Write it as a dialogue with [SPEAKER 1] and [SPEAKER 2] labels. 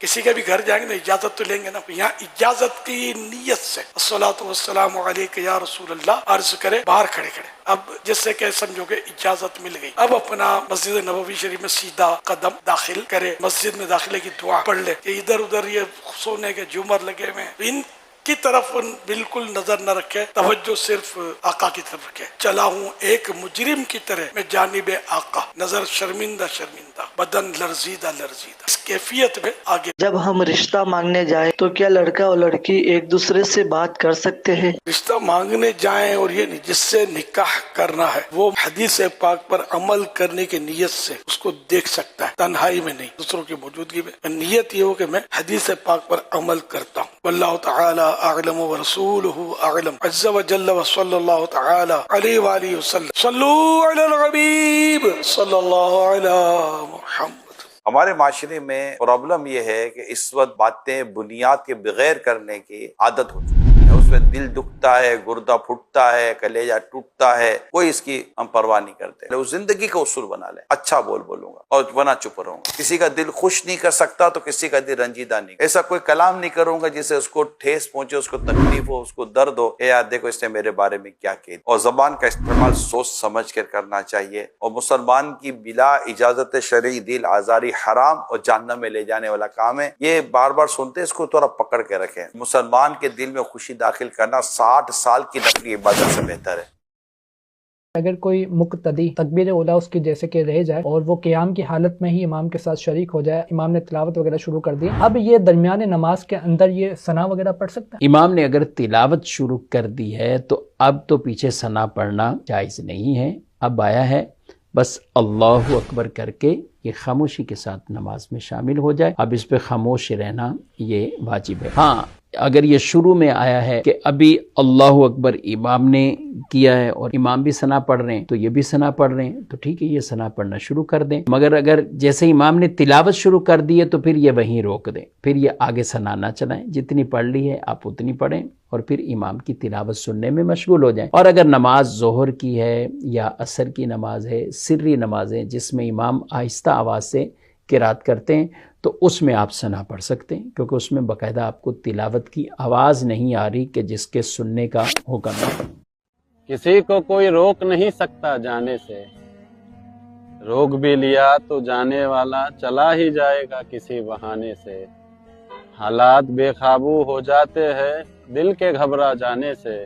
[SPEAKER 1] किसी के भी घर जाएंगे ना इजाजत तो लेंगे ना, यहाँ इजाजत की नीयत से अस्सलातु वस्सलामु अलैका या रसूल अल्लाह अर्ज करे बाहर खड़े खड़े। अब जिससे क्या समझोगे इजाजत मिल गई, अब अपना मस्जिद नबवी शरीफ में सीधा कदम दाखिल करे, मस्जिद में दाखिले की दुआ पढ़ ले कि इधर उधर ये सोने के झूमर लगे हुए हैं इन की तरफ बिल्कुल नजर न रखे, तवज्जो सिर्फ आका की तरफ रखे। चला हूँ एक मुजरिम की तरह मैं जानिबे आका, नजर शर्मिंदा शर्मिंदा, बदन लर्जीदा लर्जीदा। इस कैफियत में आगे
[SPEAKER 2] जब हम रिश्ता मांगने जाए तो क्या लड़का और लड़की एक दूसरे से बात कर सकते हैं?
[SPEAKER 1] रिश्ता मांगने जाएं और ये नहीं, जिससे निकाह करना है वो हदीस पाक पर अमल करने की नीयत से उसको देख सकता है, तन्हाई में नहीं, दूसरों की मौजूदगी में। नीयत ये हो कि मैं हदीस पाक पर अमल करता हूँ। वल्लाहु तआला अअलम व रसूलुहु अअलम। अज़्ज़ व जल्ल व सल्लल्लाहु तआला अलैहि व आलिहि वसल्लम। सल्लू अलल हबीब सल्लल्लाहु अला मुहम्मद।
[SPEAKER 3] हमारे माशरे में प्रॉब्लम यह है कि इस वक्त बातें बुनियाद के बगैर करने की आदत हो चुकी है। उसमें दिल दुखता है, गुर्दा फूटता है, कलेजा टूटता है, कोई इसकी हम परवाह नहीं करते। उस जिंदगी का उसूल बना ले, अच्छा बोलूंगा और वरना चुप रहूंगा। किसी का दिल खुश नहीं कर सकता तो किसी का दिल रंजीदा नहीं। ऐसा कोई कलाम नहीं करूंगा जिससे उसको ठेस पहुंचे, उसको तकलीफ हो, उसको दर्द हो। यार देखो इसने मेरे बारे में क्या किया। और जबान का इस्तेमाल सोच समझ कर करना चाहिए। और मुसलमान की बिला इजाजत शरई दिल आजारी हराम और जहन्नम में ले जाने वाला काम है। ये बार बार सुनते हैं, इसको थोड़ा पकड़ के रखें। मुसलमान के दिल में खुशी दाखिल करना 60 साल की नफली इबादत से बेहतर है।
[SPEAKER 4] अगर कोई मुक्तदी तकबीर उला उसकी जैसे कि रह जाए और वो क़याम की हालत में ही इमाम के साथ शरीक हो जाए, इमाम ने तिलावत वगैरह शुरू कर दी, अब ये दरमियान नमाज के अंदर ये सना वगैरह पढ़ सकता है?
[SPEAKER 5] इमाम ने अगर तिलावत शुरू कर दी है तो अब तो पीछे सना पढ़ना जायज़ नहीं है। अब आया है बस अल्लाहु अकबर करके ये खामोशी के साथ नमाज में शामिल हो जाए। अब इस पे खामोश रहना ये वाजिब है। हाँ, अगर ये शुरू में आया है कि अभी अल्लाहु अकबर इमाम ने किया है और इमाम भी सना पढ़ रहे हैं तो ये भी सना पढ़ रहे हैं तो ठीक है, ये सना पढ़ना शुरू कर दें। मगर अगर जैसे इमाम ने तिलावत शुरू कर दी है तो फिर ये वहीं रोक दें, फिर ये आगे सना ना चलाएं। जितनी पढ़ ली है आप उतनी पढ़ें और फिर इमाम की तिलावत सुनने में मशगूल हो जाएं। और अगर नमाज ज़ोहर की है या असर की नमाज है, सिर्री नमाज है जिसमें इमाम आहिस्ता आवाज़ से किरात करते हैं तो उसमें आप सना पढ़ सकते हैं, क्योंकि उसमें बाकायदा आपको तिलावत की आवाज़ नहीं आ रही कि जिसके सुनने का हुक्म है।
[SPEAKER 6] किसी को कोई रोक नहीं सकता जाने से, रोक भी लिया तो जाने वाला चला ही जाएगा किसी बहाने से। हालात बेकाबू हो जाते हैं दिल के घबरा जाने से।